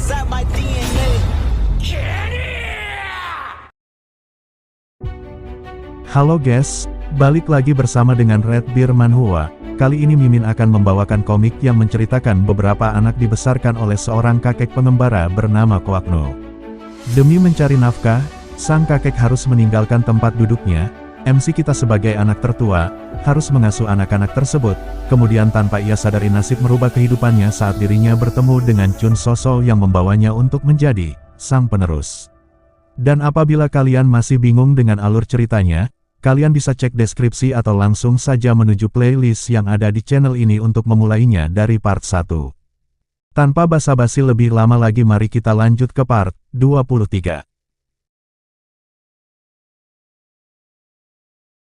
inside my DNA. Halo guys, balik lagi bersama dengan Red Bear Manhwa. Kali ini Mimin akan membawakan komik yang menceritakan beberapa anak dibesarkan oleh seorang kakek pengembara bernama Kwakno. Demi mencari nafkah, sang kakek harus meninggalkan tempat duduknya. MC kita sebagai anak tertua, harus mengasuh anak-anak tersebut, kemudian tanpa ia sadari nasib merubah kehidupannya saat dirinya bertemu dengan Chun Sosol yang membawanya untuk menjadi sang penerus. Dan apabila kalian masih bingung dengan alur ceritanya, kalian bisa cek deskripsi atau langsung saja menuju playlist yang ada di channel ini untuk memulainya dari part 1. Tanpa basa-basi lebih lama lagi, mari kita lanjut ke part 23.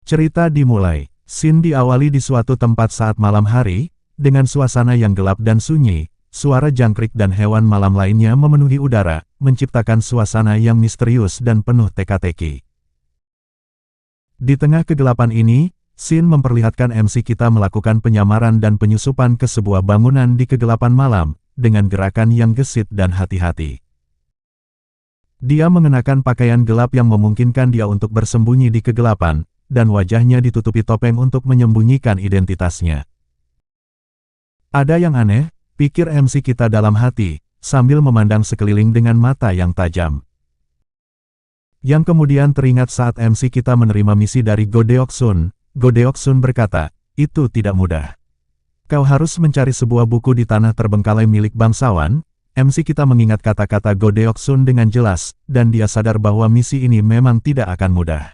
Cerita dimulai. Scene diawali di suatu tempat saat malam hari, dengan suasana yang gelap dan sunyi. Suara jangkrik dan hewan malam lainnya memenuhi udara, menciptakan suasana yang misterius dan penuh teka-teki. Di tengah kegelapan ini, Scene memperlihatkan MC kita melakukan penyamaran dan penyusupan ke sebuah bangunan di kegelapan malam, dengan gerakan yang gesit dan hati-hati. Dia mengenakan pakaian gelap yang memungkinkan dia untuk bersembunyi di kegelapan, dan wajahnya ditutupi topeng untuk menyembunyikan identitasnya. Ada yang aneh, pikir MC kita dalam hati, sambil memandang sekeliling dengan mata yang tajam. Yang kemudian teringat saat MC kita menerima misi dari Godeoksun. Godeoksun berkata, "Itu tidak mudah. Kau harus mencari sebuah buku di tanah terbengkalai milik bangsawan." MC kita mengingat kata-kata Godeoksun dengan jelas, dan dia sadar bahwa misi ini memang tidak akan mudah.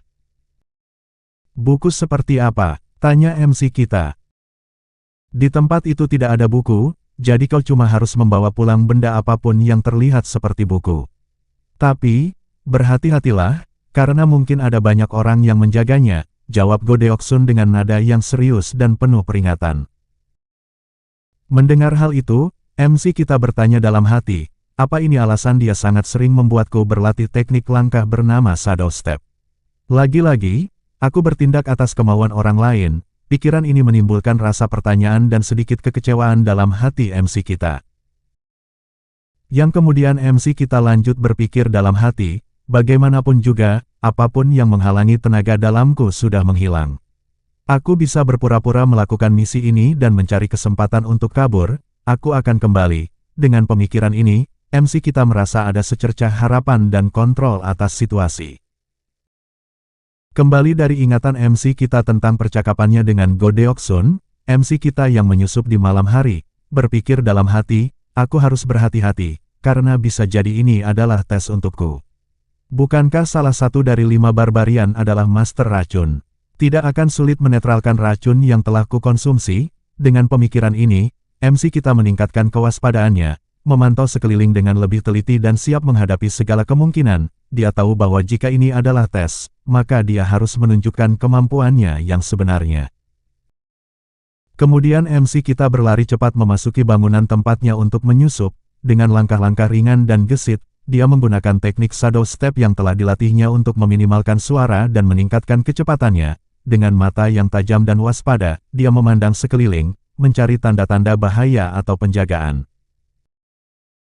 "Buku seperti apa?" tanya MC kita. "Di tempat itu tidak ada buku, jadi kau cuma harus membawa pulang benda apapun yang terlihat seperti buku. Tapi, berhati-hatilah, karena mungkin ada banyak orang yang menjaganya," jawab Godeoksun dengan nada yang serius dan penuh peringatan. Mendengar hal itu, MC kita bertanya dalam hati, apa ini alasan dia sangat sering membuatku berlatih teknik langkah bernama Shadow Step? Lagi-lagi, aku bertindak atas kemauan orang lain. Pikiran ini menimbulkan rasa pertanyaan dan sedikit kekecewaan dalam hati MC kita. Yang kemudian MC kita lanjut berpikir dalam hati, bagaimanapun juga, apapun yang menghalangi tenaga dalamku sudah menghilang. Aku bisa berpura-pura melakukan misi ini dan mencari kesempatan untuk kabur, aku akan kembali. Dengan pemikiran ini, MC kita merasa ada secercah harapan dan kontrol atas situasi. Kembali dari ingatan MC kita tentang percakapannya dengan Godeoksun, MC kita yang menyusup di malam hari, berpikir dalam hati, aku harus berhati-hati, karena bisa jadi ini adalah tes untukku. Bukankah salah satu dari 5 barbarian adalah master racun? Tidak akan sulit menetralkan racun yang telah kukonsumsi. Dengan pemikiran ini, MC kita meningkatkan kewaspadaannya, memantau sekeliling dengan lebih teliti dan siap menghadapi segala kemungkinan. Dia tahu bahwa jika ini adalah tes, maka dia harus menunjukkan kemampuannya yang sebenarnya. Kemudian MC kita berlari cepat memasuki bangunan tempatnya untuk menyusup. Dengan langkah-langkah ringan dan gesit, dia menggunakan teknik Shadow Step yang telah dilatihnya untuk meminimalkan suara dan meningkatkan kecepatannya. Dengan mata yang tajam dan waspada, dia memandang sekeliling, mencari tanda-tanda bahaya atau penjagaan.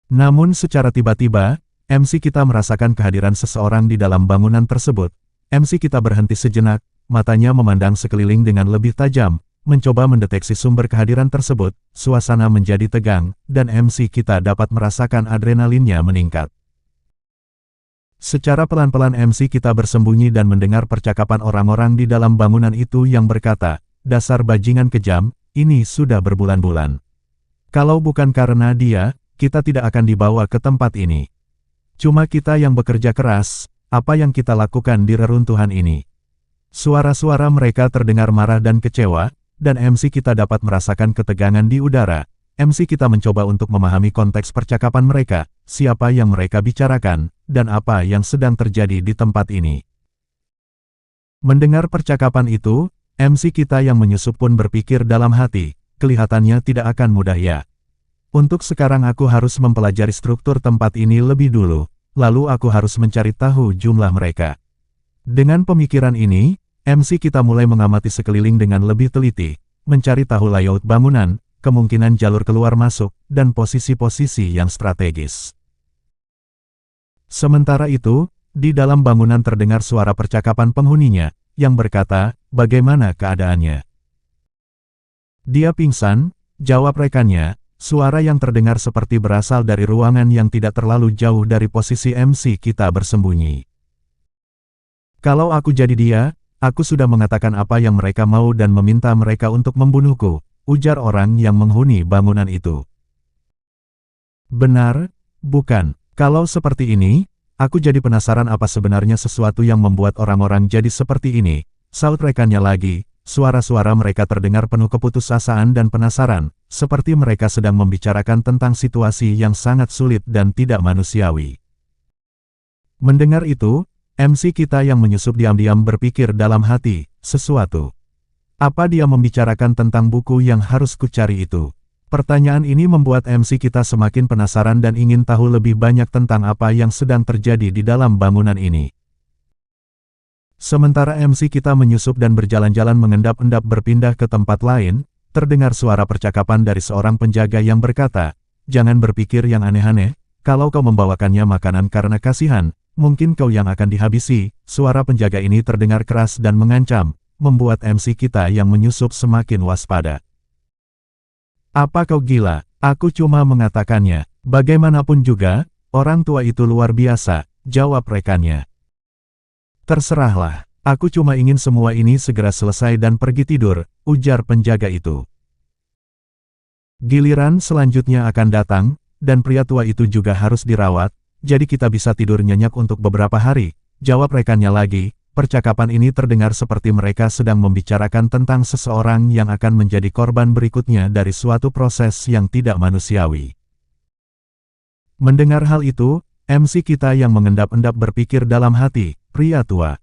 Namun secara tiba-tiba, MC kita merasakan kehadiran seseorang di dalam bangunan tersebut. MC kita berhenti sejenak, matanya memandang sekeliling dengan lebih tajam, mencoba mendeteksi sumber kehadiran tersebut. Suasana menjadi tegang, dan MC kita dapat merasakan adrenalinnya meningkat. Secara pelan-pelan MC kita bersembunyi dan mendengar percakapan orang-orang di dalam bangunan itu yang berkata, "Dasar bajingan kejam, ini sudah berbulan-bulan. Kalau bukan karena dia, kita tidak akan dibawa ke tempat ini. Cuma kita yang bekerja keras, apa yang kita lakukan di reruntuhan ini?" Suara-suara mereka terdengar marah dan kecewa, dan MC kita dapat merasakan ketegangan di udara. MC kita mencoba untuk memahami konteks percakapan mereka, siapa yang mereka bicarakan, dan apa yang sedang terjadi di tempat ini. Mendengar percakapan itu, MC kita yang menyusup pun berpikir dalam hati, kelihatannya tidak akan mudah ya. Untuk sekarang aku harus mempelajari struktur tempat ini lebih dulu, lalu aku harus mencari tahu jumlah mereka. Dengan pemikiran ini, MC kita mulai mengamati sekeliling dengan lebih teliti, mencari tahu layout bangunan, kemungkinan jalur keluar masuk, dan posisi-posisi yang strategis. Sementara itu, di dalam bangunan terdengar suara percakapan penghuninya, yang berkata, "Bagaimana keadaannya?" "Dia pingsan," jawab rekannya. Suara yang terdengar seperti berasal dari ruangan yang tidak terlalu jauh dari posisi MC kita bersembunyi. "Kalau aku jadi dia, aku sudah mengatakan apa yang mereka mau dan meminta mereka untuk membunuhku," ujar orang yang menghuni bangunan itu. "Benar, bukan? Kalau seperti ini, aku jadi penasaran apa sebenarnya sesuatu yang membuat orang-orang jadi seperti ini," saut rekannya lagi. Suara-suara mereka terdengar penuh keputusasaan dan penasaran, seperti mereka sedang membicarakan tentang situasi yang sangat sulit dan tidak manusiawi. Mendengar itu, MC kita yang menyusup diam-diam berpikir dalam hati, sesuatu. Apa dia membicarakan tentang buku yang harus kucari itu? Pertanyaan ini membuat MC kita semakin penasaran dan ingin tahu lebih banyak tentang apa yang sedang terjadi di dalam bangunan ini. Sementara MC kita menyusup dan berjalan-jalan mengendap-endap berpindah ke tempat lain, terdengar suara percakapan dari seorang penjaga yang berkata, "Jangan berpikir yang aneh-aneh, kalau kau membawakannya makanan karena kasihan, mungkin kau yang akan dihabisi." Suara penjaga ini terdengar keras dan mengancam, membuat MC kita yang menyusup semakin waspada. "Apa kau gila? Aku cuma mengatakannya. Bagaimanapun juga, orang tua itu luar biasa," jawab rekannya. "Terserahlah, aku cuma ingin semua ini segera selesai dan pergi tidur," ujar penjaga itu. "Giliran selanjutnya akan datang, dan pria tua itu juga harus dirawat, jadi kita bisa tidur nyenyak untuk beberapa hari," jawab rekannya lagi. Percakapan ini terdengar seperti mereka sedang membicarakan tentang seseorang yang akan menjadi korban berikutnya dari suatu proses yang tidak manusiawi. Mendengar hal itu, MC kita yang mengendap-endap berpikir dalam hati, "Pria tua."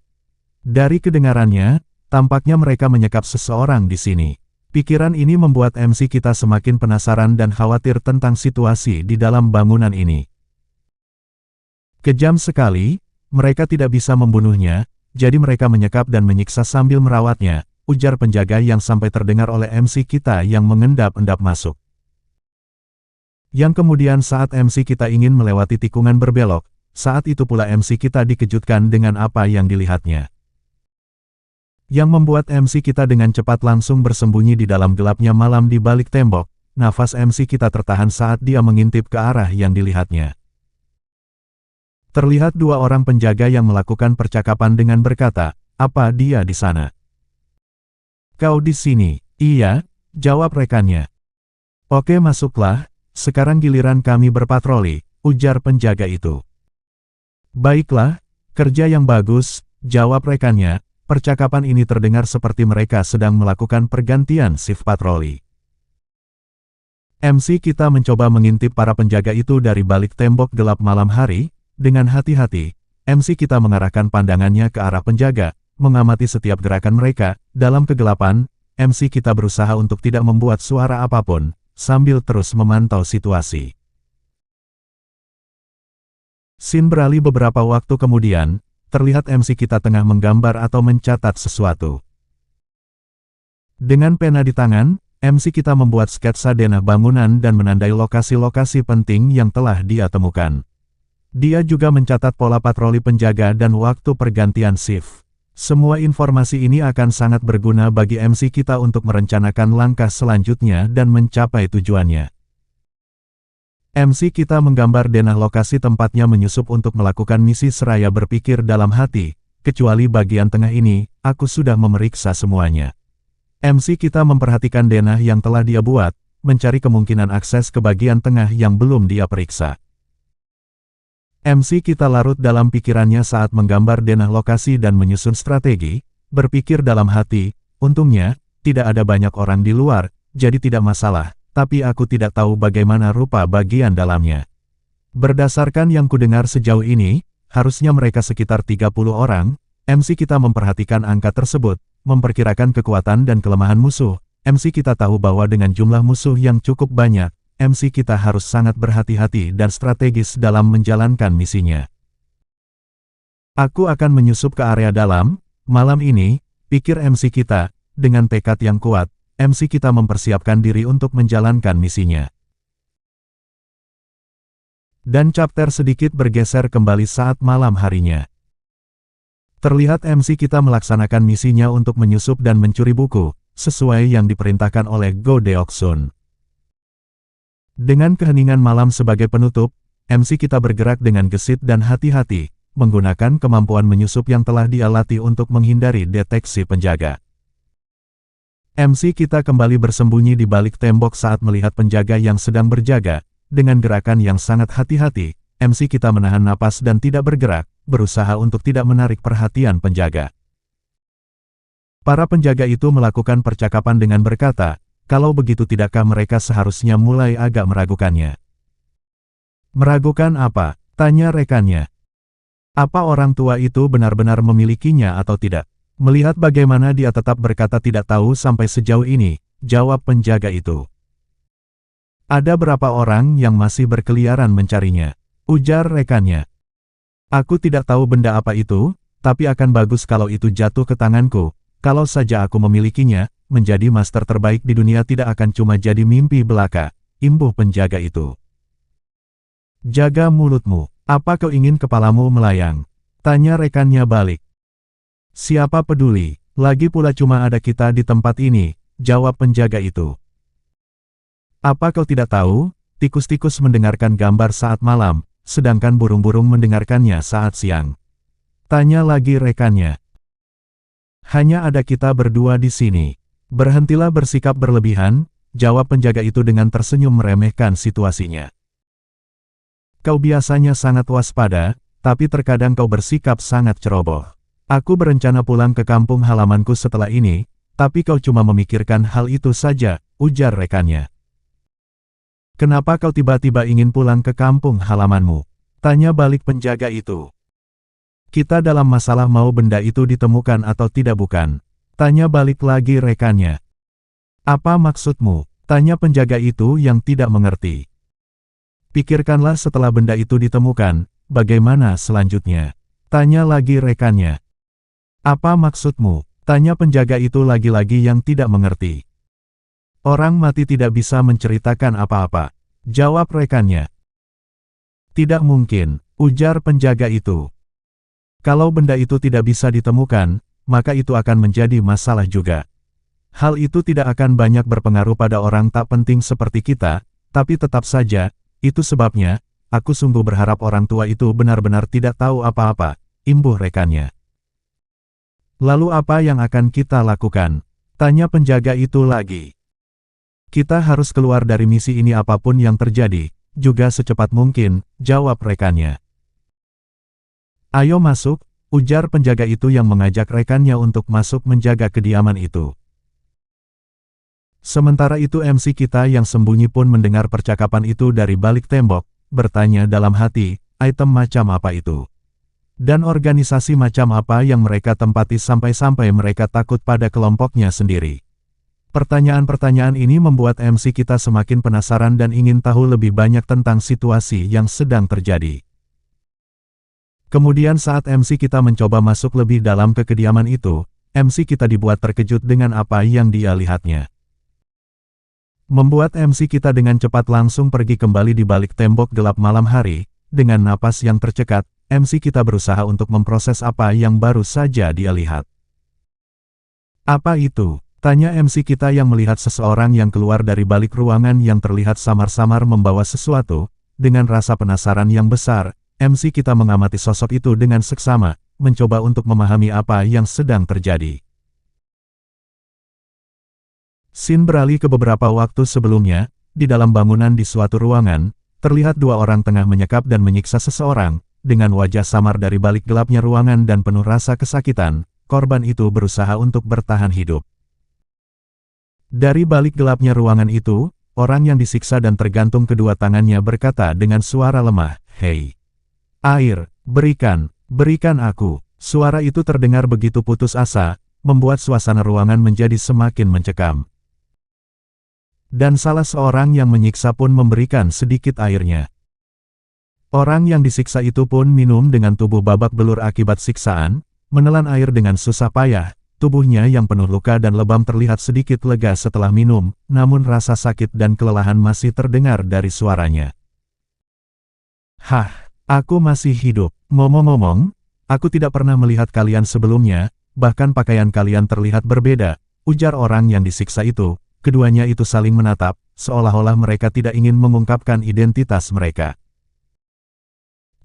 Dari kedengarannya, tampaknya mereka menyekap seseorang di sini. Pikiran ini membuat MC kita semakin penasaran dan khawatir tentang situasi di dalam bangunan ini. Kejam sekali, mereka tidak bisa membunuhnya, jadi mereka menyekap dan menyiksa sambil merawatnya, ujar penjaga yang sampai terdengar oleh MC kita yang mengendap-endap masuk. Yang kemudian saat MC kita ingin melewati tikungan berbelok, saat itu pula MC kita dikejutkan dengan apa yang dilihatnya. Yang membuat MC kita dengan cepat langsung bersembunyi di dalam gelapnya malam di balik tembok. Nafas MC kita tertahan saat dia mengintip ke arah yang dilihatnya. Terlihat dua orang penjaga yang melakukan percakapan dengan berkata, "Apa dia di sana?" "Kau di sini?" "Iya," jawab rekannya. "Oke, masuklah, sekarang giliran kami berpatroli," ujar penjaga itu. "Baiklah, kerja yang bagus," jawab rekannya. Percakapan ini terdengar seperti mereka sedang melakukan pergantian shift patroli. MC kita mencoba mengintip para penjaga itu dari balik tembok gelap malam hari. Dengan hati-hati, MC kita mengarahkan pandangannya ke arah penjaga, mengamati setiap gerakan mereka. Dalam kegelapan, MC kita berusaha untuk tidak membuat suara apapun, sambil terus memantau situasi. Scene beralih beberapa waktu kemudian, terlihat MC kita tengah menggambar atau mencatat sesuatu. Dengan pena di tangan, MC kita membuat sketsa denah bangunan dan menandai lokasi-lokasi penting yang telah dia temukan. Dia juga mencatat pola patroli penjaga dan waktu pergantian shift. Semua informasi ini akan sangat berguna bagi MC kita untuk merencanakan langkah selanjutnya dan mencapai tujuannya. MC kita menggambar denah lokasi tempatnya menyusup untuk melakukan misi seraya berpikir dalam hati, "Kecuali bagian tengah ini, aku sudah memeriksa semuanya." MC kita memperhatikan denah yang telah dia buat, mencari kemungkinan akses ke bagian tengah yang belum dia periksa. MC kita larut dalam pikirannya saat menggambar denah lokasi dan menyusun strategi, berpikir dalam hati, "Untungnya, tidak ada banyak orang di luar, jadi tidak masalah, tapi aku tidak tahu bagaimana rupa bagian dalamnya." Berdasarkan yang kudengar sejauh ini, harusnya mereka sekitar 30 orang, MC kita memperhatikan angka tersebut, memperkirakan kekuatan dan kelemahan musuh. MC kita tahu bahwa dengan jumlah musuh yang cukup banyak, MC kita harus sangat berhati-hati dan strategis dalam menjalankan misinya. "Aku akan menyusup ke area dalam, malam ini," pikir MC kita, dengan tekad yang kuat. MC kita mempersiapkan diri untuk menjalankan misinya. Dan chapter sedikit bergeser kembali saat malam harinya. Terlihat MC kita melaksanakan misinya untuk menyusup dan mencuri buku, sesuai yang diperintahkan oleh Go Deoksun. Dengan keheningan malam sebagai penutup, MC kita bergerak dengan gesit dan hati-hati, menggunakan kemampuan menyusup yang telah dia latih untuk menghindari deteksi penjaga. MC kita kembali bersembunyi di balik tembok saat melihat penjaga yang sedang berjaga. Dengan gerakan yang sangat hati-hati, MC kita menahan napas dan tidak bergerak, berusaha untuk tidak menarik perhatian penjaga. Para penjaga itu melakukan percakapan dengan berkata, kalau begitu tidakkah mereka seharusnya mulai agak meragukannya. Meragukan apa? Tanya rekannya. Apa orang tua itu benar-benar memilikinya atau tidak? Melihat bagaimana dia tetap berkata tidak tahu sampai sejauh ini, jawab penjaga itu. Ada berapa orang yang masih berkeliaran mencarinya? Ujar rekannya. Aku tidak tahu benda apa itu, tapi akan bagus kalau itu jatuh ke tanganku. Kalau saja aku memilikinya, menjadi master terbaik di dunia tidak akan cuma jadi mimpi belaka, imbuh penjaga itu. Jaga mulutmu, apa kau ingin kepalamu melayang? Tanya rekannya balik. Siapa peduli, lagi pula cuma ada kita di tempat ini, jawab penjaga itu. Apa kau tidak tahu, tikus-tikus mendengarkan gambar saat malam, sedangkan burung-burung mendengarkannya saat siang. Tanya lagi rekannya. Hanya ada kita berdua di sini. Berhentilah bersikap berlebihan, jawab penjaga itu dengan tersenyum meremehkan situasinya. Kau biasanya sangat waspada, tapi terkadang kau bersikap sangat ceroboh. Aku berencana pulang ke kampung halamanku setelah ini, tapi kau cuma memikirkan hal itu saja, ujar rekannya. Kenapa kau tiba-tiba ingin pulang ke kampung halamanmu? Tanya balik penjaga itu. Kita dalam masalah mau benda itu ditemukan atau tidak bukan? Tanya balik lagi rekannya. Apa maksudmu? Tanya penjaga itu yang tidak mengerti. Pikirkanlah setelah benda itu ditemukan, bagaimana selanjutnya? Tanya lagi rekannya. Apa maksudmu? Tanya penjaga itu lagi-lagi yang tidak mengerti. Orang mati tidak bisa menceritakan apa-apa, jawab rekannya. Tidak mungkin, ujar penjaga itu. Kalau benda itu tidak bisa ditemukan, maka itu akan menjadi masalah juga. Hal itu tidak akan banyak berpengaruh pada orang tak penting seperti kita, tapi tetap saja, itu sebabnya, aku sungguh berharap orang tua itu benar-benar tidak tahu apa-apa, imbuh rekannya. Lalu apa yang akan kita lakukan? Tanya penjaga itu lagi. Kita harus keluar dari misi ini apapun yang terjadi, juga secepat mungkin, jawab rekannya. Ayo masuk, ujar penjaga itu yang mengajak rekannya untuk masuk menjaga kediaman itu. Sementara itu MC kita yang sembunyi pun mendengar percakapan itu dari balik tembok, bertanya dalam hati, item macam apa itu? Dan organisasi macam apa yang mereka tempati sampai-sampai mereka takut pada kelompoknya sendiri? Pertanyaan-pertanyaan ini membuat MC kita semakin penasaran dan ingin tahu lebih banyak tentang situasi yang sedang terjadi. Kemudian saat MC kita mencoba masuk lebih dalam ke kediaman itu, MC kita dibuat terkejut dengan apa yang dia lihatnya. Membuat MC kita dengan cepat langsung pergi kembali di balik tembok gelap malam hari, dengan napas yang tercekat, MC kita berusaha untuk memproses apa yang baru saja dia lihat. Apa itu? Tanya MC kita yang melihat seseorang yang keluar dari balik ruangan yang terlihat samar-samar membawa sesuatu. Dengan rasa penasaran yang besar, MC kita mengamati sosok itu dengan seksama, mencoba untuk memahami apa yang sedang terjadi. Scene beralih ke beberapa waktu sebelumnya, di dalam bangunan di suatu ruangan, terlihat dua orang tengah menyekap dan menyiksa seseorang, dengan wajah samar dari balik gelapnya ruangan dan penuh rasa kesakitan, korban itu berusaha untuk bertahan hidup. Dari balik gelapnya ruangan itu, orang yang disiksa dan tergantung kedua tangannya berkata dengan suara lemah, "Hei! Air, berikan aku." Suara itu terdengar begitu putus asa, membuat suasana ruangan menjadi semakin mencekam. Dan salah seorang yang menyiksa pun memberikan sedikit airnya. Orang yang disiksa itu pun minum dengan tubuh babak belur akibat siksaan, menelan air dengan susah payah. Tubuhnya yang penuh luka dan lebam terlihat sedikit lega setelah minum, namun rasa sakit dan kelelahan masih terdengar dari suaranya. Hah, aku masih hidup. Ngomong-ngomong, aku tidak pernah melihat kalian sebelumnya, bahkan pakaian kalian terlihat berbeda, ujar orang yang disiksa itu. Keduanya itu saling menatap, seolah-olah mereka tidak ingin mengungkapkan identitas mereka.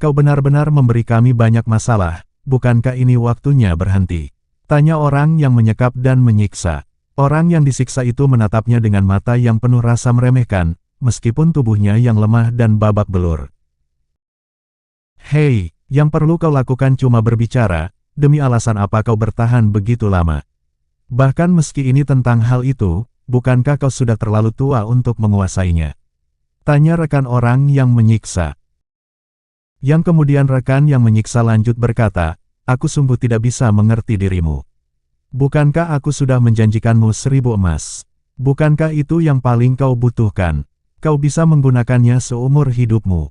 Kau benar-benar memberi kami banyak masalah, bukankah ini waktunya berhenti? Tanya orang yang menyekap dan menyiksa. Orang yang disiksa itu menatapnya dengan mata yang penuh rasa meremehkan, meskipun tubuhnya yang lemah dan babak belur. Hei, yang perlu kau lakukan cuma berbicara, demi alasan apa kau bertahan begitu lama? Bahkan meski ini tentang hal itu, bukankah kau sudah terlalu tua untuk menguasainya? Tanya rekan orang yang menyiksa. Yang kemudian rekan yang menyiksa lanjut berkata, aku sungguh tidak bisa mengerti dirimu. Bukankah aku sudah menjanjikanmu 1000 emas? Bukankah itu yang paling kau butuhkan? Kau bisa menggunakannya seumur hidupmu.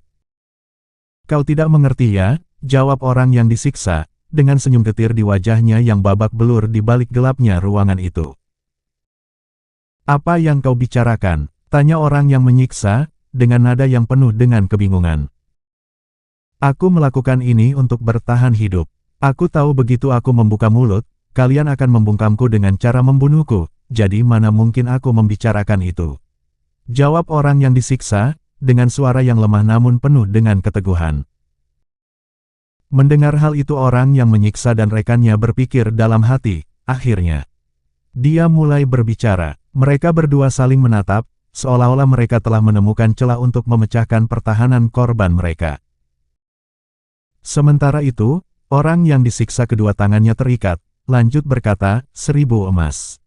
Kau tidak mengerti ya, jawab orang yang disiksa, dengan senyum getir di wajahnya yang babak belur di balik gelapnya ruangan itu. Apa yang kau bicarakan? Tanya orang yang menyiksa, dengan nada yang penuh dengan kebingungan. Aku melakukan ini untuk bertahan hidup. Aku tahu begitu aku membuka mulut, kalian akan membungkamku dengan cara membunuhku, jadi mana mungkin aku membicarakan itu. Jawab orang yang disiksa, dengan suara yang lemah namun penuh dengan keteguhan. Mendengar hal itu orang yang menyiksa dan rekannya berpikir dalam hati, akhirnya. Dia mulai berbicara, mereka berdua saling menatap, seolah-olah mereka telah menemukan celah untuk memecahkan pertahanan korban mereka. Sementara itu, orang yang disiksa kedua tangannya terikat, lanjut berkata, 1000 emas.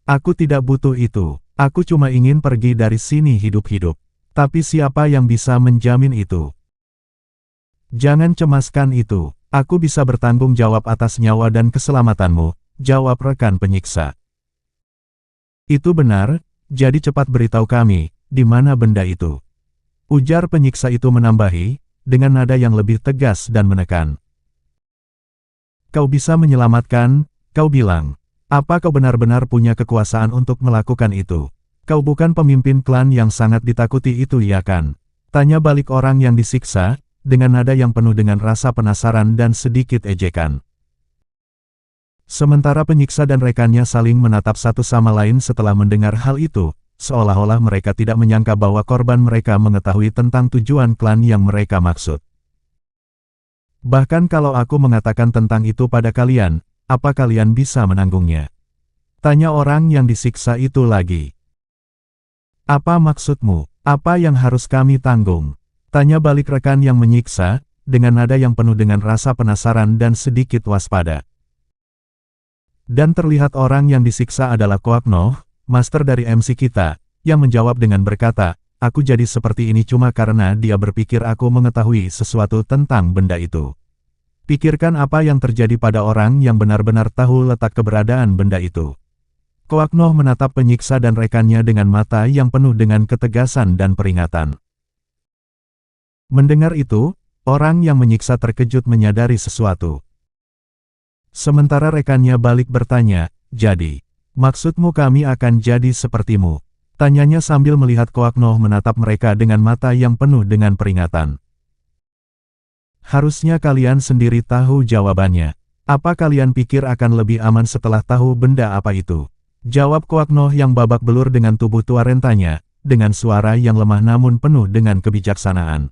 Aku tidak butuh itu, aku cuma ingin pergi dari sini hidup-hidup. Tapi siapa yang bisa menjamin itu? Jangan cemaskan itu, aku bisa bertanggung jawab atas nyawa dan keselamatanmu, jawab rekan penyiksa. Itu benar, jadi cepat beritahu kami, di mana benda itu? Ujar penyiksa itu menambahi, dengan nada yang lebih tegas dan menekan. Kau bisa menyelamatkan, kau bilang. Apa kau benar-benar punya kekuasaan untuk melakukan itu? Kau bukan pemimpin klan yang sangat ditakuti itu ya kan? Tanya balik orang yang disiksa, dengan nada yang penuh dengan rasa penasaran dan sedikit ejekan. Sementara penyiksa dan rekannya saling menatap satu sama lain setelah mendengar hal itu, seolah-olah mereka tidak menyangka bahwa korban mereka mengetahui tentang tujuan klan yang mereka maksud. Bahkan kalau aku mengatakan tentang itu pada kalian, apa kalian bisa menanggungnya? Tanya orang yang disiksa itu lagi. Apa maksudmu? Apa yang harus kami tanggung? Tanya balik rekan yang menyiksa, dengan nada yang penuh dengan rasa penasaran dan sedikit waspada. Dan terlihat orang yang disiksa adalah Koak Noh, master dari MC kita, yang menjawab dengan berkata, aku jadi seperti ini cuma karena dia berpikir aku mengetahui sesuatu tentang benda itu. Pikirkan apa yang terjadi pada orang yang benar-benar tahu letak keberadaan benda itu. Koak Noh menatap penyiksa dan rekannya dengan mata yang penuh dengan ketegasan dan peringatan. Mendengar itu, orang yang menyiksa terkejut menyadari sesuatu. Sementara rekannya balik bertanya, jadi, maksudmu kami akan jadi sepertimu? Tanyanya sambil melihat Koak Noh menatap mereka dengan mata yang penuh dengan peringatan. Harusnya kalian sendiri tahu jawabannya. Apa kalian pikir akan lebih aman setelah tahu benda apa itu? Jawab Koak Noh yang babak belur dengan tubuh tua rentanya, dengan suara yang lemah namun penuh dengan kebijaksanaan.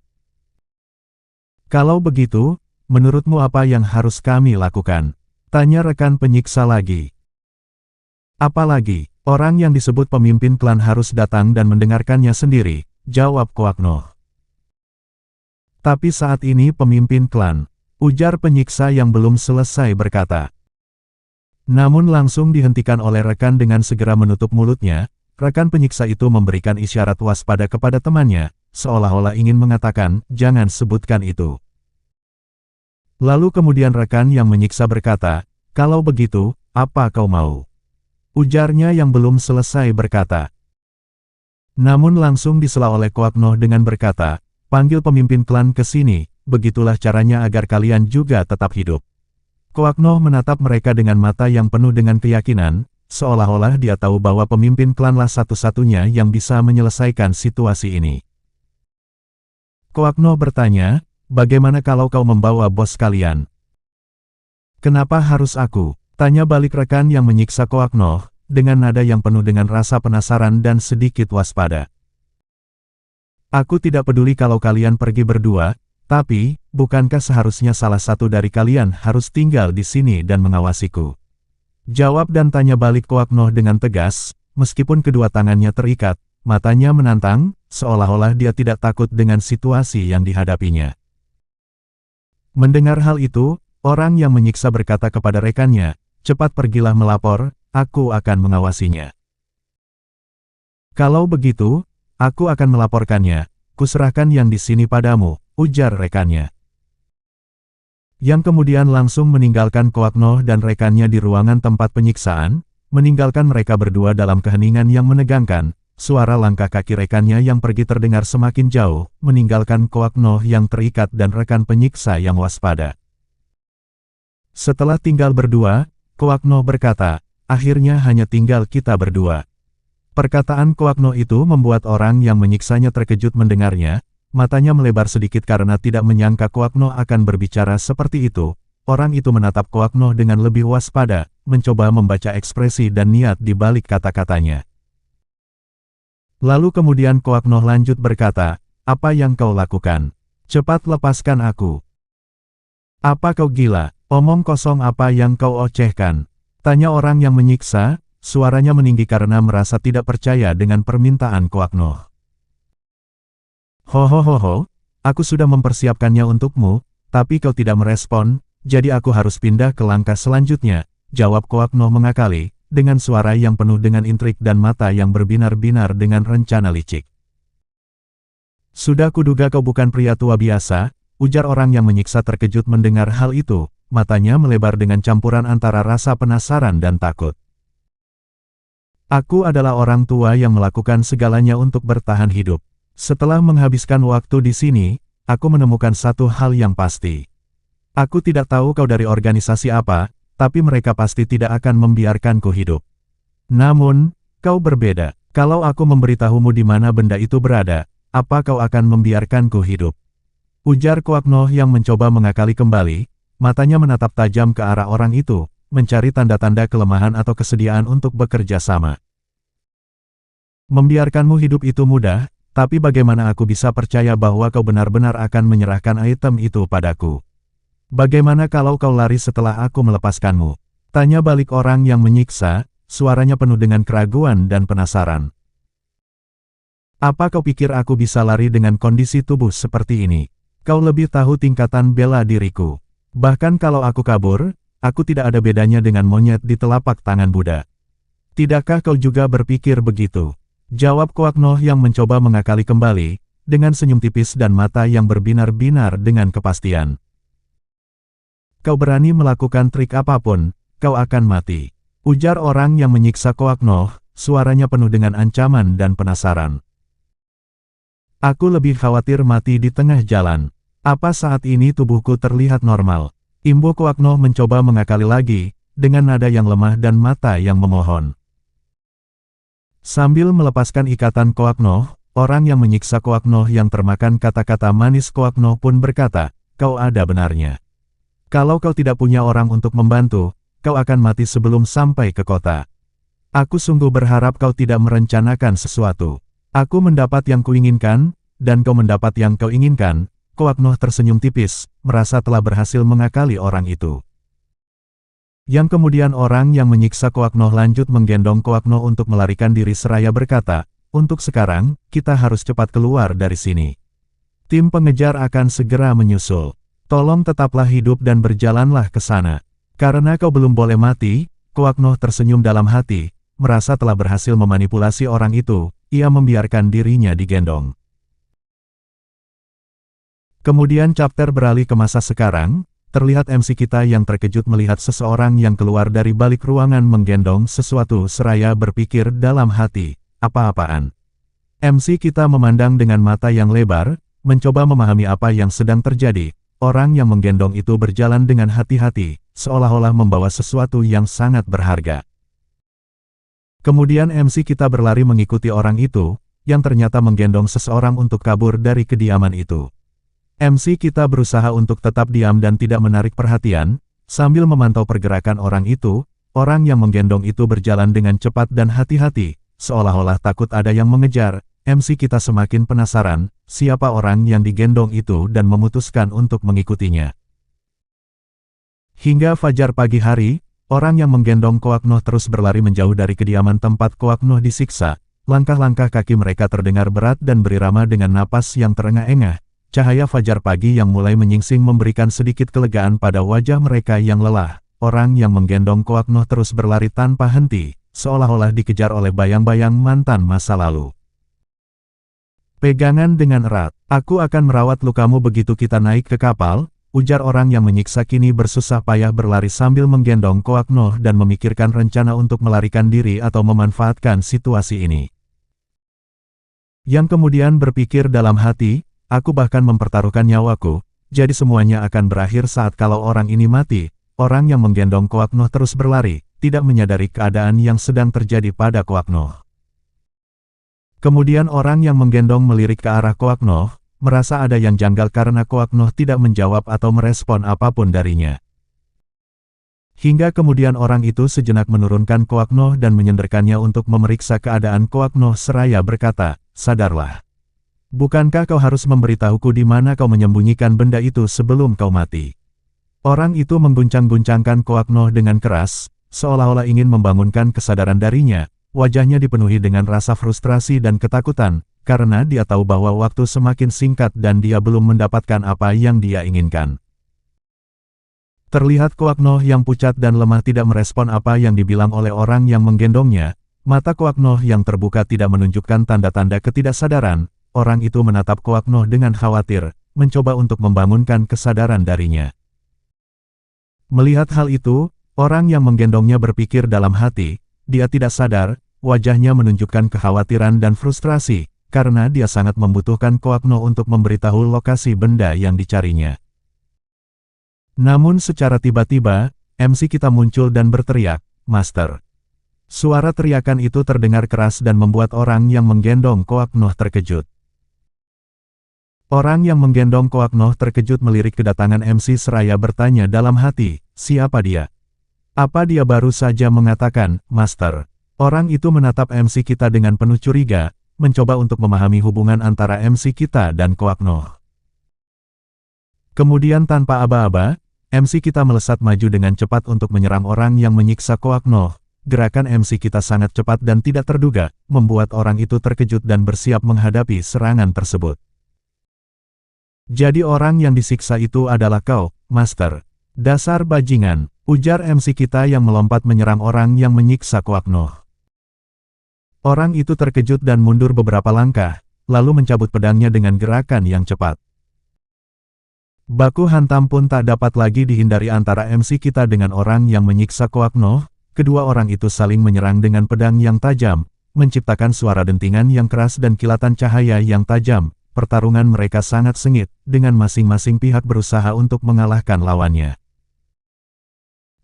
Kalau begitu, menurutmu apa yang harus kami lakukan? Tanya rekan penyiksa lagi. Apalagi, orang yang disebut pemimpin klan harus datang dan mendengarkannya sendiri, jawab Koak Noh. Tapi saat ini pemimpin klan, ujar penyiksa yang belum selesai berkata. Namun langsung dihentikan oleh rekan dengan segera menutup mulutnya, rekan penyiksa itu memberikan isyarat waspada kepada temannya, seolah-olah ingin mengatakan, jangan sebutkan itu. Lalu kemudian rekan yang menyiksa berkata, kalau begitu, apa kau mau? Ujarnya yang belum selesai berkata. Namun langsung disela oleh Koak Noh dengan berkata, panggil pemimpin klan ke sini, begitulah caranya agar kalian juga tetap hidup. Koak Noh menatap mereka dengan mata yang penuh dengan keyakinan, seolah-olah dia tahu bahwa pemimpin klanlah satu-satunya yang bisa menyelesaikan situasi ini. Koak Noh bertanya, bagaimana kalau kau membawa bos kalian? Kenapa harus aku? Tanya balik rekan yang menyiksa Koak Noh, dengan nada yang penuh dengan rasa penasaran dan sedikit waspada. Aku tidak peduli kalau kalian pergi berdua, tapi, bukankah seharusnya salah satu dari kalian harus tinggal di sini dan mengawasiku? Jawab dan tanya balik Koak Noh dengan tegas, meskipun kedua tangannya terikat, matanya menantang, seolah-olah dia tidak takut dengan situasi yang dihadapinya. Mendengar hal itu, orang yang menyiksa berkata kepada rekannya, cepat pergilah melapor, aku akan mengawasinya. Kalau begitu, aku akan melaporkannya, kuserahkan yang di sini padamu, ujar rekannya. Yang kemudian langsung meninggalkan Koak Noh dan rekannya di ruangan tempat penyiksaan, meninggalkan mereka berdua dalam keheningan yang menegangkan. Suara langkah kaki rekannya yang pergi terdengar semakin jauh, meninggalkan Koak Noh yang terikat dan rekan penyiksa yang waspada. Setelah tinggal berdua, Koak Noh berkata, akhirnya hanya tinggal kita berdua. Perkataan Koak Noh itu membuat orang yang menyiksanya terkejut mendengarnya, matanya melebar sedikit karena tidak menyangka Koak Noh akan berbicara seperti itu. Orang itu menatap Koak Noh dengan lebih waspada, mencoba membaca ekspresi dan niat di balik kata-katanya. Lalu kemudian Koak Noh lanjut berkata, apa yang kau lakukan? Cepat lepaskan aku. Apa kau gila? Omong kosong apa yang kau ocehkan? Tanya orang yang menyiksa, suaranya meninggi karena merasa tidak percaya dengan permintaan Koak Noh. Ho, aku sudah mempersiapkannya untukmu, tapi kau tidak merespon, jadi aku harus pindah ke langkah selanjutnya, jawab Koak Noh mengakali, dengan suara yang penuh dengan intrik dan mata yang berbinar-binar dengan rencana licik. Sudah kuduga kau bukan pria tua biasa, ujar orang yang menyiksa terkejut mendengar hal itu. Matanya melebar dengan campuran antara rasa penasaran dan takut. Aku adalah orang tua yang melakukan segalanya untuk bertahan hidup. Setelah menghabiskan waktu di sini, aku menemukan satu hal yang pasti. Aku tidak tahu kau dari organisasi apa, tapi mereka pasti tidak akan membiarkanku hidup. Namun, kau berbeda. Kalau aku memberitahumu di mana benda itu berada, apa kau akan membiarkanku hidup? Ujar Koak Noh yang mencoba mengakali kembali. Matanya menatap tajam ke arah orang itu, mencari tanda-tanda kelemahan atau kesediaan untuk bekerja sama. Membiarkanmu hidup itu mudah, tapi bagaimana aku bisa percaya bahwa kau benar-benar akan menyerahkan item itu padaku? Bagaimana kalau kau lari setelah aku melepaskanmu? Tanya balik orang yang menyiksa, suaranya penuh dengan keraguan dan penasaran. Apa kau pikir aku bisa lari dengan kondisi tubuh seperti ini? Kau lebih tahu tingkatan bela diriku. Bahkan kalau aku kabur, aku tidak ada bedanya dengan monyet di telapak tangan Buddha. Tidakkah kau juga berpikir begitu? Jawab Koak Noh yang mencoba mengakali kembali, dengan senyum tipis dan mata yang berbinar-binar dengan kepastian. Kau berani melakukan trik apapun, kau akan mati. Ujar orang yang menyiksa Koak Noh, suaranya penuh dengan ancaman dan penasaran. Aku lebih khawatir mati di tengah jalan. Apa saat ini tubuhku terlihat normal? Imbu Koak Noh mencoba mengakali lagi, dengan nada yang lemah dan mata yang memohon. Sambil melepaskan ikatan Koak Noh, orang yang menyiksa Koak Noh yang termakan kata-kata manis Koak Noh pun berkata, kau ada benarnya. Kalau kau tidak punya orang untuk membantu, kau akan mati sebelum sampai ke kota. Aku sungguh berharap kau tidak merencanakan sesuatu. Aku mendapat yang kuinginkan, dan kau mendapat yang kau inginkan. Koak Noh tersenyum tipis, merasa telah berhasil mengakali orang itu. Yang kemudian orang yang menyiksa Koak Noh lanjut menggendong Koak Noh untuk melarikan diri seraya berkata, untuk sekarang, kita harus cepat keluar dari sini. Tim pengejar akan segera menyusul. Tolong tetaplah hidup dan berjalanlah ke sana. Karena kau belum boleh mati, Koak Noh tersenyum dalam hati, merasa telah berhasil memanipulasi orang itu, ia membiarkan dirinya digendong. Kemudian chapter beralih ke masa sekarang, terlihat MC kita yang terkejut melihat seseorang yang keluar dari balik ruangan menggendong sesuatu seraya berpikir dalam hati, apa-apaan. MC kita memandang dengan mata yang lebar, mencoba memahami apa yang sedang terjadi. Orang yang menggendong itu berjalan dengan hati-hati, seolah-olah membawa sesuatu yang sangat berharga. Kemudian MC kita berlari mengikuti orang itu, yang ternyata menggendong seseorang untuk kabur dari kediaman itu. MC kita berusaha untuk tetap diam dan tidak menarik perhatian, sambil memantau pergerakan orang itu. Orang yang menggendong itu berjalan dengan cepat dan hati-hati, seolah-olah takut ada yang mengejar. MC kita semakin penasaran, siapa orang yang digendong itu dan memutuskan untuk mengikutinya. Hingga fajar pagi hari, orang yang menggendong Koak Noh terus berlari menjauh dari kediaman tempat Koak Noh disiksa. Langkah-langkah kaki mereka terdengar berat dan berirama dengan napas yang terengah-engah. Cahaya fajar pagi yang mulai menyingsing memberikan sedikit kelegaan pada wajah mereka yang lelah. Orang yang menggendong Koak Noh terus berlari tanpa henti, seolah-olah dikejar oleh bayang-bayang mantan masa lalu. Pegangan dengan erat. Aku akan merawat lukamu begitu kita naik ke kapal, ujar orang yang menyiksa kini bersusah payah berlari sambil menggendong Koak Noh dan memikirkan rencana untuk melarikan diri atau memanfaatkan situasi ini. Yang kemudian berpikir dalam hati, aku bahkan mempertaruhkan nyawaku, jadi semuanya akan berakhir saat kalau orang ini mati. Orang yang menggendong Koak Noh terus berlari, tidak menyadari keadaan yang sedang terjadi pada Koak Noh. Kemudian orang yang menggendong melirik ke arah Koak Noh, merasa ada yang janggal karena Koak Noh tidak menjawab atau merespon apapun darinya. Hingga kemudian orang itu sejenak menurunkan Koak Noh dan menyenderkannya untuk memeriksa keadaan Koak Noh seraya berkata, "Sadarlah. Bukankah kau harus memberitahuku di mana kau menyembunyikan benda itu sebelum kau mati?" Orang itu mengguncang-guncangkan Koak Noh dengan keras, seolah-olah ingin membangunkan kesadaran darinya. Wajahnya dipenuhi dengan rasa frustrasi dan ketakutan, karena dia tahu bahwa waktu semakin singkat dan dia belum mendapatkan apa yang dia inginkan. Terlihat Koak Noh yang pucat dan lemah tidak merespon apa yang dibilang oleh orang yang menggendongnya. Mata Koak Noh yang terbuka tidak menunjukkan tanda-tanda ketidaksadaran. Orang itu menatap Koak Noh dengan khawatir, mencoba untuk membangunkan kesadaran darinya. Melihat hal itu, orang yang menggendongnya berpikir dalam hati, dia tidak sadar, wajahnya menunjukkan kekhawatiran dan frustrasi, karena dia sangat membutuhkan Koak Noh untuk memberitahu lokasi benda yang dicarinya. Namun secara tiba-tiba, MC kita muncul dan berteriak, "Master!" Suara teriakan itu terdengar keras dan membuat orang yang menggendong Koak Noh terkejut. Orang yang menggendong Koak Noh terkejut melirik kedatangan MC seraya bertanya dalam hati, siapa dia? Apa dia baru saja mengatakan, "Master"? Orang itu menatap MC kita dengan penuh curiga, mencoba untuk memahami hubungan antara MC kita dan Koak Noh. Kemudian tanpa aba-aba, MC kita melesat maju dengan cepat untuk menyerang orang yang menyiksa Koak Noh. Gerakan MC kita sangat cepat dan tidak terduga, membuat orang itu terkejut dan bersiap menghadapi serangan tersebut. "Jadi orang yang disiksa itu adalah kau, Master. Dasar bajingan," ujar MC kita yang melompat menyerang orang yang menyiksa Koak Noh. Orang itu terkejut dan mundur beberapa langkah, lalu mencabut pedangnya dengan gerakan yang cepat. Baku hantam pun tak dapat lagi dihindari antara MC kita dengan orang yang menyiksa Koak Noh. Kedua orang itu saling menyerang dengan pedang yang tajam, menciptakan suara dentingan yang keras dan kilatan cahaya yang tajam. Pertarungan mereka sangat sengit, dengan masing-masing pihak berusaha untuk mengalahkan lawannya.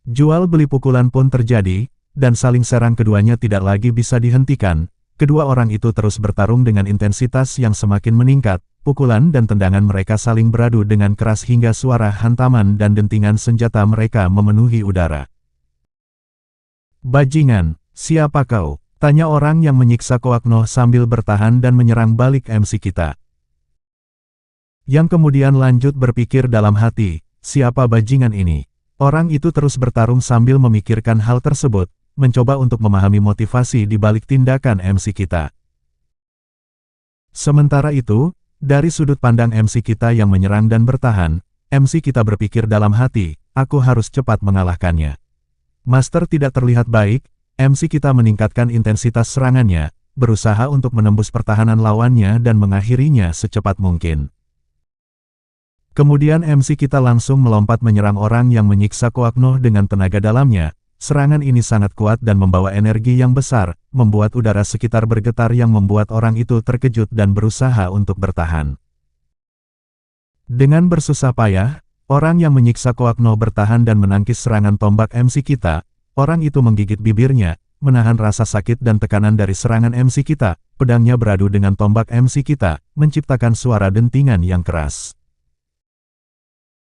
Jual beli pukulan pun terjadi, dan saling serang keduanya tidak lagi bisa dihentikan. Kedua orang itu terus bertarung dengan intensitas yang semakin meningkat. Pukulan dan tendangan mereka saling beradu dengan keras hingga suara hantaman dan dentingan senjata mereka memenuhi udara. "Bajingan, siapa kau?" tanya orang yang menyiksa Koak Noh sambil bertahan dan menyerang balik MC kita. Yang kemudian lanjut berpikir dalam hati, siapa bajingan ini? Orang itu terus bertarung sambil memikirkan hal tersebut, mencoba untuk memahami motivasi di balik tindakan MC kita. Sementara itu, dari sudut pandang MC kita yang menyerang dan bertahan, MC kita berpikir dalam hati, aku harus cepat mengalahkannya. Master tidak terlihat baik, MC kita meningkatkan intensitas serangannya, berusaha untuk menembus pertahanan lawannya dan mengakhirinya secepat mungkin. Kemudian MC kita langsung melompat menyerang orang yang menyiksa Koak Noh dengan tenaga dalamnya. Serangan ini sangat kuat dan membawa energi yang besar, membuat udara sekitar bergetar yang membuat orang itu terkejut dan berusaha untuk bertahan. Dengan bersusah payah, orang yang menyiksa Koak Noh bertahan dan menangkis serangan tombak MC kita. Orang itu menggigit bibirnya, menahan rasa sakit dan tekanan dari serangan MC kita. Pedangnya beradu dengan tombak MC kita, menciptakan suara dentingan yang keras.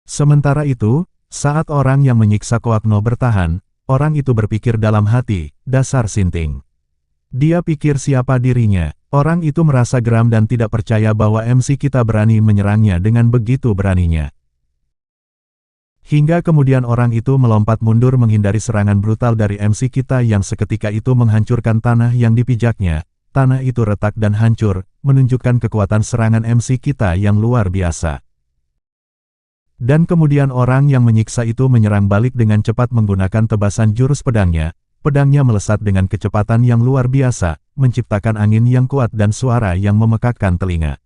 Sementara itu, saat orang yang menyiksa Koakno bertahan, orang itu berpikir dalam hati, dasar sinting. Dia pikir siapa dirinya. Orang itu merasa geram dan tidak percaya bahwa MC kita berani menyerangnya dengan begitu beraninya. Hingga kemudian orang itu melompat mundur menghindari serangan brutal dari MC kita yang seketika itu menghancurkan tanah yang dipijaknya. Tanah itu retak dan hancur, menunjukkan kekuatan serangan MC kita yang luar biasa. Dan kemudian orang yang menyiksa itu menyerang balik dengan cepat menggunakan tebasan jurus pedangnya. Pedangnya melesat dengan kecepatan yang luar biasa, menciptakan angin yang kuat dan suara yang memekakkan telinga.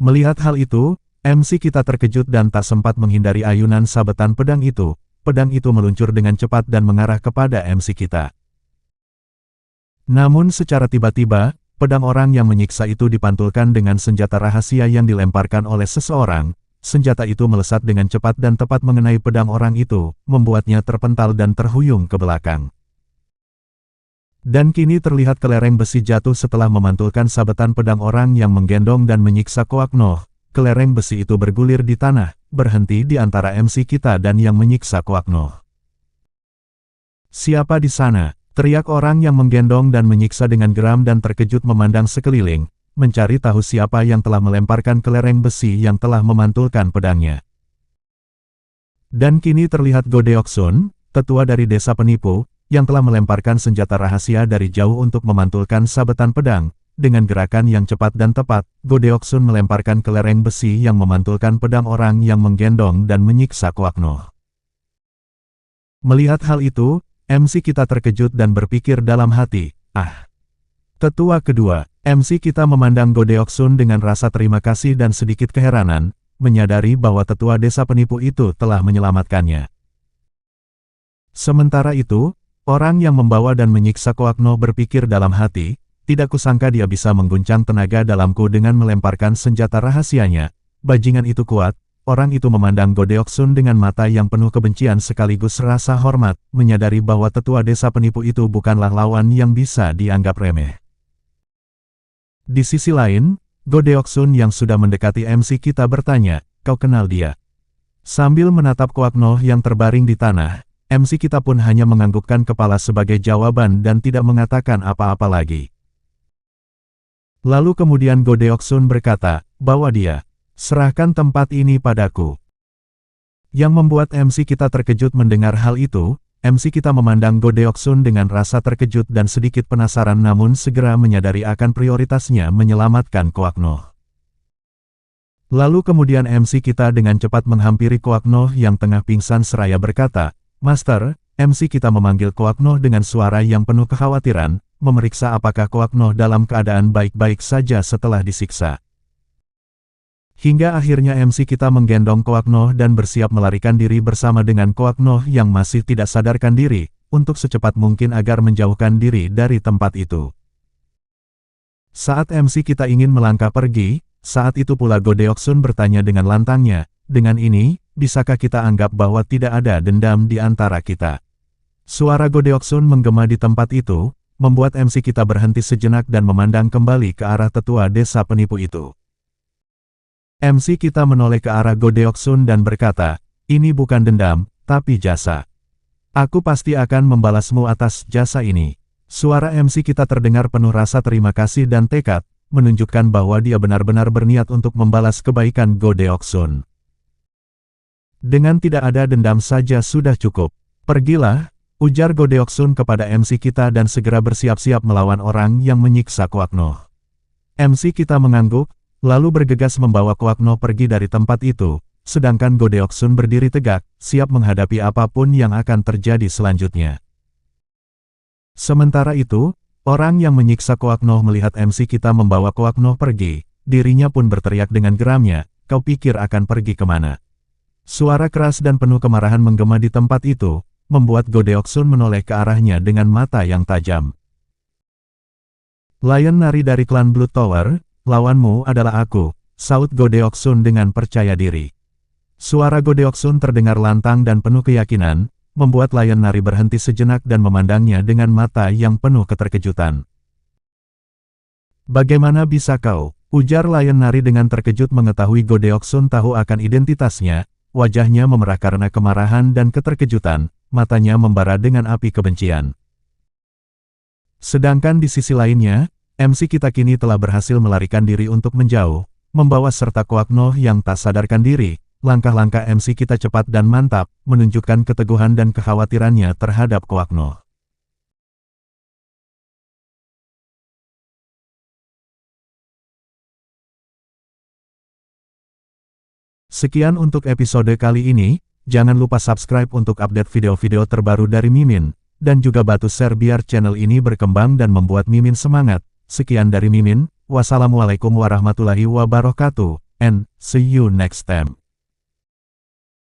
Melihat hal itu, MC kita terkejut dan tak sempat menghindari ayunan sabetan pedang itu. Pedang itu meluncur dengan cepat dan mengarah kepada MC kita. Namun secara tiba-tiba, pedang orang yang menyiksa itu dipantulkan dengan senjata rahasia yang dilemparkan oleh seseorang. Senjata itu melesat dengan cepat dan tepat mengenai pedang orang itu, membuatnya terpental dan terhuyung ke belakang. Dan kini terlihat kelereng besi jatuh setelah memantulkan sabetan pedang orang yang menggendong dan menyiksa Koakno. Kelereng besi itu bergulir di tanah, berhenti di antara MC kita dan yang menyiksa Koakno. "Siapa di sana?" teriak orang yang menggendong dan menyiksa dengan geram dan terkejut memandang sekeliling, mencari tahu siapa yang telah melemparkan kelereng besi yang telah memantulkan pedangnya. Dan kini terlihat Godeoksun, tetua dari desa penipu, yang telah melemparkan senjata rahasia dari jauh untuk memantulkan sabetan pedang. Dengan gerakan yang cepat dan tepat, Godeoksun melemparkan kelereng besi yang memantulkan pedang orang yang menggendong dan menyiksa Koakno. Melihat hal itu, MC kita terkejut dan berpikir dalam hati, Tetua kedua, MC kita memandang Godeoksun dengan rasa terima kasih dan sedikit keheranan, menyadari bahwa tetua desa penipu itu telah menyelamatkannya. Sementara itu, orang yang membawa dan menyiksa Koakno berpikir dalam hati, tidak kusangka dia bisa mengguncang tenaga dalamku dengan melemparkan senjata rahasianya. Bajingan itu kuat. Orang itu memandang Godeoksun dengan mata yang penuh kebencian sekaligus rasa hormat, menyadari bahwa tetua desa penipu itu bukanlah lawan yang bisa dianggap remeh. Di sisi lain, Godeoksun yang sudah mendekati MC kita bertanya, "Kau kenal dia?" Sambil menatap Koakno yang terbaring di tanah, MC kita pun hanya menganggukkan kepala sebagai jawaban dan tidak mengatakan apa-apa lagi. Lalu kemudian Godeoksun berkata, "Bawa dia. Serahkan tempat ini padaku." Yang membuat MC kita terkejut mendengar hal itu, MC kita memandang Godeoksun dengan rasa terkejut dan sedikit penasaran namun segera menyadari akan prioritasnya menyelamatkan Koakno. Lalu kemudian MC kita dengan cepat menghampiri Koakno yang tengah pingsan seraya berkata, "Master," MC kita memanggil Koakno dengan suara yang penuh kekhawatiran, memeriksa apakah Koakno dalam keadaan baik-baik saja setelah disiksa. Hingga akhirnya MC kita menggendong Koakno dan bersiap melarikan diri bersama dengan Koakno yang masih tidak sadarkan diri, untuk secepat mungkin agar menjauhkan diri dari tempat itu. Saat MC kita ingin melangkah pergi, saat itu pula Godeoksun bertanya dengan lantangnya, "Dengan ini, bisakah kita anggap bahwa tidak ada dendam di antara kita?" Suara Godeoksun menggema di tempat itu, membuat MC kita berhenti sejenak dan memandang kembali ke arah tetua desa penipu itu. MC kita menoleh ke arah Godeoksun dan berkata, "Ini bukan dendam, tapi jasa. Aku pasti akan membalasmu atas jasa ini." Suara MC kita terdengar penuh rasa terima kasih dan tekad, menunjukkan bahwa dia benar-benar berniat untuk membalas kebaikan Godeoksun. "Dengan tidak ada dendam saja sudah cukup. Pergilah," ujar Godeoksun kepada MC kita dan segera bersiap-siap melawan orang yang menyiksa Koakno. MC kita mengangguk, lalu bergegas membawa Koakno pergi dari tempat itu, sedangkan Godeoksun berdiri tegak, siap menghadapi apapun yang akan terjadi selanjutnya. Sementara itu, orang yang menyiksa Koakno melihat MC kita membawa Koakno pergi, dirinya pun berteriak dengan geramnya, "Kau pikir akan pergi kemana?" Suara keras dan penuh kemarahan menggema di tempat itu, membuat Godeoksun menoleh ke arahnya dengan mata yang tajam. "Lion Nari dari klan Blood Tower, lawanmu adalah aku," saut Godeoksun dengan percaya diri. Suara Godeoksun terdengar lantang dan penuh keyakinan, membuat Lion Nari berhenti sejenak dan memandangnya dengan mata yang penuh keterkejutan. "Bagaimana bisa kau?" Ujar Lion Nari dengan terkejut mengetahui Godeoksun tahu akan identitasnya, wajahnya memerah karena kemarahan dan keterkejutan, matanya membara dengan api kebencian. Sedangkan di sisi lainnya, MC kita kini telah berhasil melarikan diri untuk menjauh, membawa serta Koak No yang tak sadarkan diri. Langkah-langkah MC kita cepat dan mantap, menunjukkan keteguhan dan kekhawatirannya terhadap Koak No. Sekian untuk episode kali ini, jangan lupa subscribe untuk update video-video terbaru dari Mimin, dan juga bantu share biar channel ini berkembang dan membuat Mimin semangat. Sekian dari Mimin, wassalamualaikum warahmatullahi wabarakatuh, and see you next time.